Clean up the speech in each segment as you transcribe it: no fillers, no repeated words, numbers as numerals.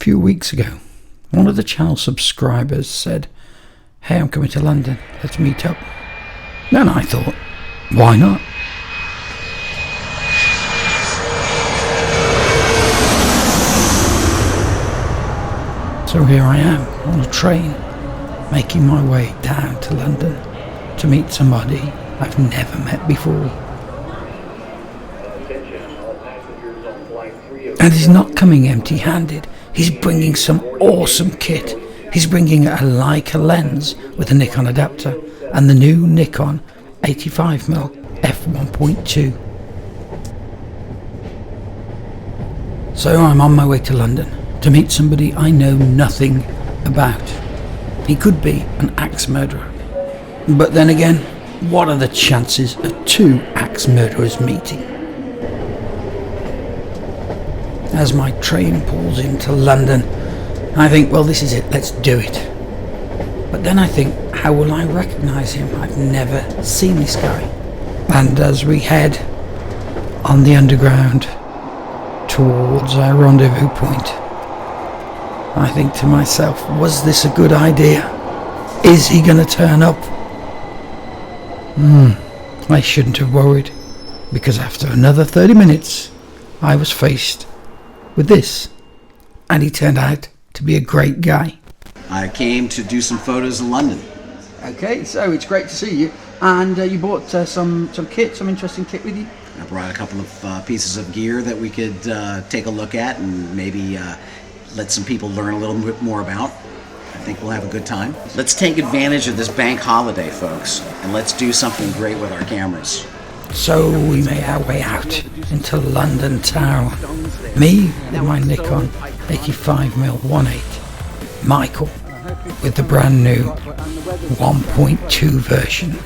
few weeks ago, one of the channel subscribers said, "Hey, I'm coming to London, let's meet up." Then I thought, why not? So here I am on a train, making my way down to London to meet somebody I've never met before. And he's not coming empty-handed. He's bringing some awesome kit. He's bringing a Leica lens with a Nikon adapter and the new Nikon 85mm f1.2. So I'm on my way to London to meet somebody I know nothing about. He could be an axe murderer. But then again, what are the chances of two axe murderers meeting? As my train pulls into London, I think, well, this is it, let's do it. But then I think, how will I recognise him? I've never seen this guy. And as we head on the underground towards our rendezvous point, I think to myself, was this a good idea? Is he going to turn up? I shouldn't have worried, because after another 30 minutes, I was faced with this, and he turned out to be a great guy. I came to do some photos in London. Okay, so it's great to see you, and you bought some kit, some interesting kit with you. I brought a couple of pieces of gear that we could take a look at and maybe let some people learn a little bit more about. I think we'll have a good time. Let's take advantage of this bank holiday, folks, and let's do something great with our cameras. So we made our way out into London Tower. Me with my Nikon 85mm 1.8. Michael with the brand new 1.2 version.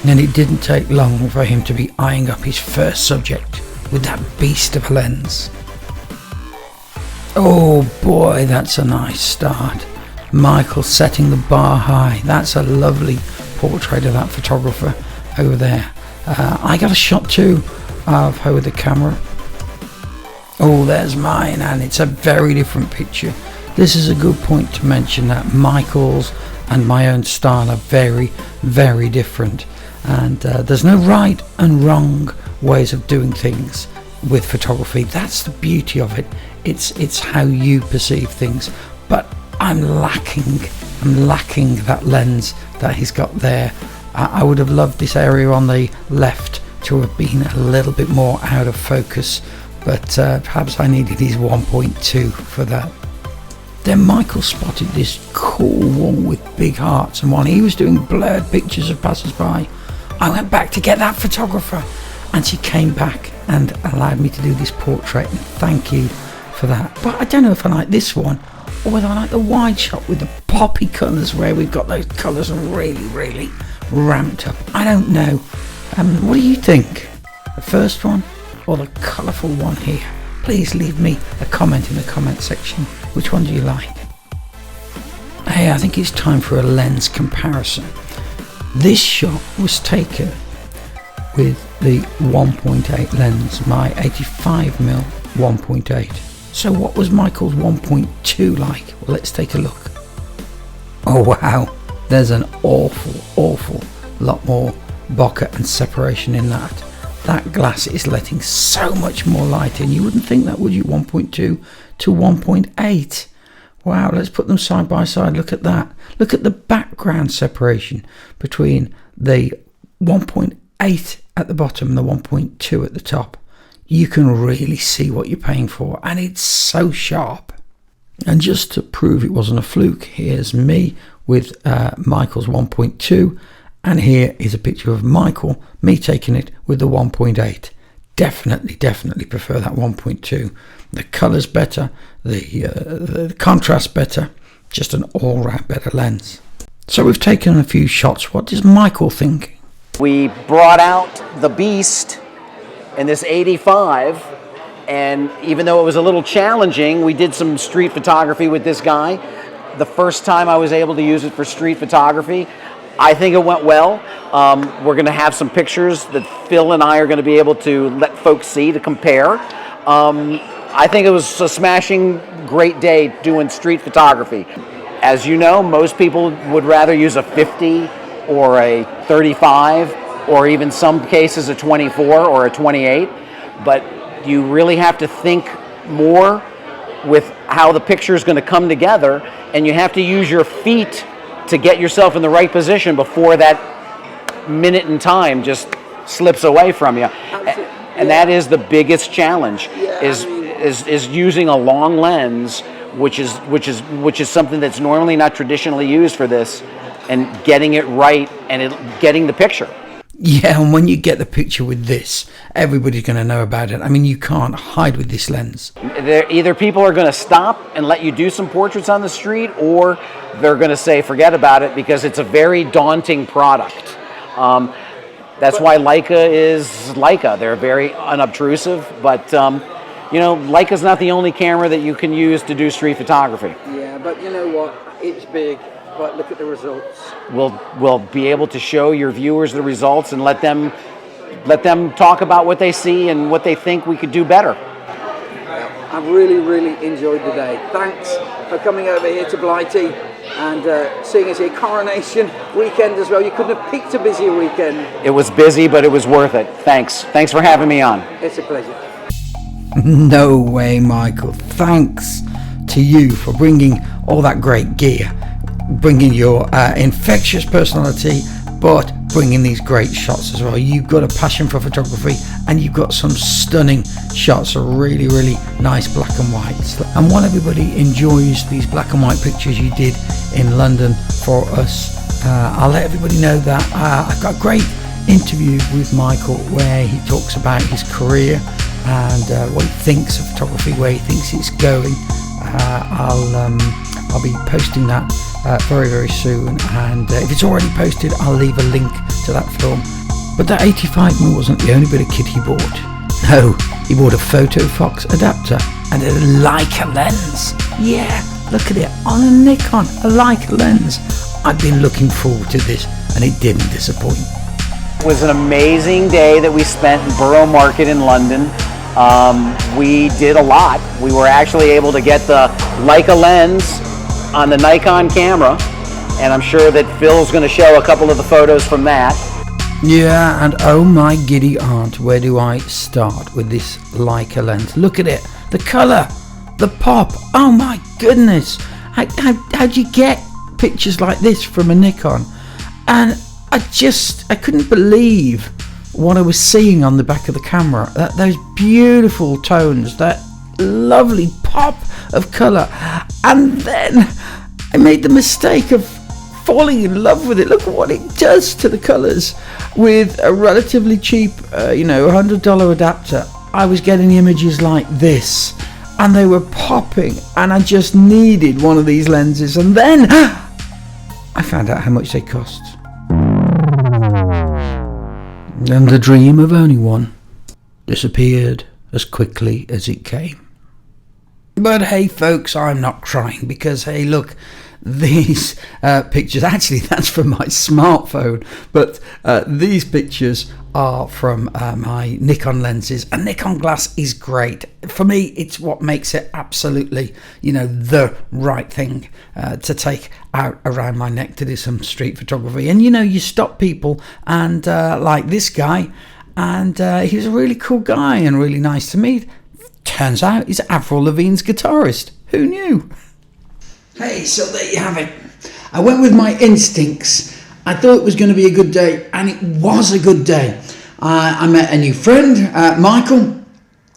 And it didn't take long for him to be eyeing up his first subject with that beast of a lens. Oh boy, that's a nice start. Michael setting the bar high. That's a lovely portrait of that photographer over there. I got a shot too of her with the camera. Oh, there's mine, and it's a very different picture. This is a good point to mention that Michael's and my own style are very, very different. And there's no right and wrong ways of doing things with photography. That's the beauty of it. It's how you perceive things. But I'm lacking that lens that he's got there. I would have loved this area on the left to have been a little bit more out of focus, but perhaps I needed his 1.2 for that. Then Michael spotted this cool wall with big hearts, and while he was doing blurred pictures of passers-by, I went back to get that photographer, and she came back and allowed me to do this portrait, and thank you for that. But I don't know if I like this one or whether I like the wide shot with the poppy colours where we've got those colours really ramped up. I don't know. What do you think? The first one or the colourful one here? Please leave me a comment in the comment section. Which one do you like? Hey, I think it's time for a lens comparison. This shot was taken with the 1.8 lens, my 85mm 1.8. So what was Michael's 1.2 like? Well, let's take a look. Oh wow, there's an awful lot more bokeh and separation in that. That glass is letting so much more light in. You wouldn't think that, would you? 1.2 to 1.8. Wow, let's put them side by side. Look at that. Look at the background separation between the 1.8 at the bottom and the 1.2 at the top. You can really see what you're paying for, and it's so sharp. And just to prove it wasn't a fluke, here's me with Michael's 1.2, and here is a picture of Michael, me taking it with the 1.8. Definitely prefer that 1.2. The colour's better, the contrast better, just an all-round better lens. So we've taken a few shots. What does Michael think? We brought out the beast in this 85, and even though it was a little challenging, we did some street photography with this guy. The first time I was able to use it for street photography, I think it went well. We're going to have some pictures that Phil and I are going to be able to let folks see to compare. I think it was a smashing great day doing street photography. As you know, most people would rather use a 50 or a 35 or even some cases a 24 or a 28, but you really have to think more with how the picture is going to come together, and you have to use your feet to get yourself in the right position before that minute in time just slips away from you. Absolutely. And that is the biggest challenge, is using a long lens, which is something that's normally not traditionally used for this, and getting it right and getting the picture. Yeah, and when you get the picture with this, everybody's going to know about it. I mean, you can't hide with this lens. Either people are going to stop and let you do some portraits on the street, or they're going to say forget about it, because it's a very daunting product. That's why Leica is Leica. They're very unobtrusive, but Leica's not the only camera that you can use to do street photography. Yeah, but you know what? It's big, but look at the results. We'll be able to show your viewers the results and let them talk about what they see and what they think we could do better. I've really enjoyed the day. Thanks for coming over here to Blighty and seeing us here. Coronation weekend as well. You couldn't have picked a busier weekend. It was busy, but it was worth it. Thanks for having me on. It's a pleasure. No way, Michael. Thanks to you for bringing all that great gear, bringing your infectious personality, but bringing these great shots as well. You've got a passion for photography, and you've got some stunning shots of really nice black and whites. And while everybody enjoys these black and white pictures you did in London for us, I'll let everybody know that I've got a great interview with Michael where he talks about his career and what he thinks of photography, where he thinks it's going. I'll be posting that very soon, and if it's already posted, I'll leave a link to that film. But that 85mm wasn't the only bit of kit he bought. No, he bought a Photo Fox adapter and a Leica lens. Yeah, look at it, on a Nikon, a Leica lens. I've been looking forward to this, and it didn't disappoint. It was an amazing day that we spent in Borough Market in London. We did a lot. We were actually able to get the Leica lens on the Nikon camera, and I'm sure that Phil's going to show a couple of the photos from that. Yeah, and oh my giddy aunt, where do I start with this Leica lens? Look at it, the colour, the pop, oh my goodness. How'd you get pictures like this from a Nikon? And I couldn't believe what I was seeing on the back of the camera. Those beautiful tones, that lovely pop of colour, and then I made the mistake of falling in love with it. Look at what it does to the colours. With a relatively cheap $100 adapter, I was getting images like this, and they were popping, and I just needed one of these lenses. And then I found out how much they cost, and the dream of owning one disappeared as quickly as it came. But hey folks, I'm not crying, because hey look, these pictures, actually that's from my smartphone, but these pictures are from my Nikon lenses. And Nikon glass is great. For me, it's what makes it absolutely, the right thing to take out around my neck to do some street photography. And you stop people, and like this guy, and he was a really cool guy and really nice to meet. Turns out he's Avril Lavigne's guitarist. Who knew? Hey, so there you have it. I went with my instincts. I thought it was going to be a good day, and it was a good day. I met a new friend, Michael,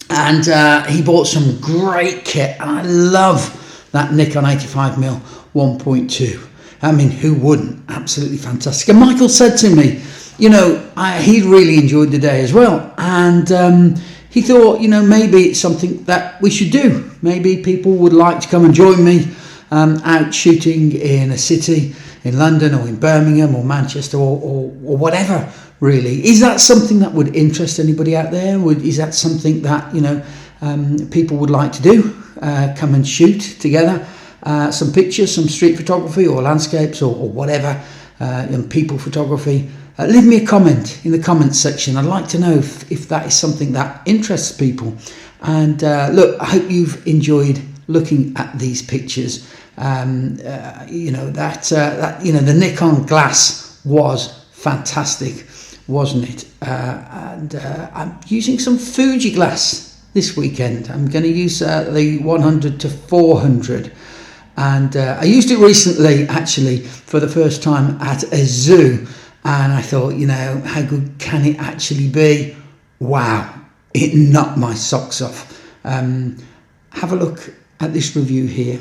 and he bought some great kit. And I love that Nikon 85mm 1.2. I mean, who wouldn't? Absolutely fantastic. And Michael said to me, he really enjoyed the day as well. And he thought, maybe it's something that we should do. Maybe people would like to come and join me out shooting in a city, in London or in Birmingham or Manchester or whatever, really. Is that something that would interest anybody out there? Is that something that, people would like to do? Come and shoot together some pictures, some street photography or landscapes or whatever, and people photography. Leave me a comment in the comments section. I'd like to know if that is something that interests people. And look, I hope you've enjoyed looking at these pictures. The Nikon glass was fantastic, wasn't it? I'm using some Fuji glass this weekend. I'm going to use the 100 to 400, and I used it recently actually for the first time at a zoo, and I thought, how good can it actually be? Wow, it knocked my socks off. Have a look at this review here.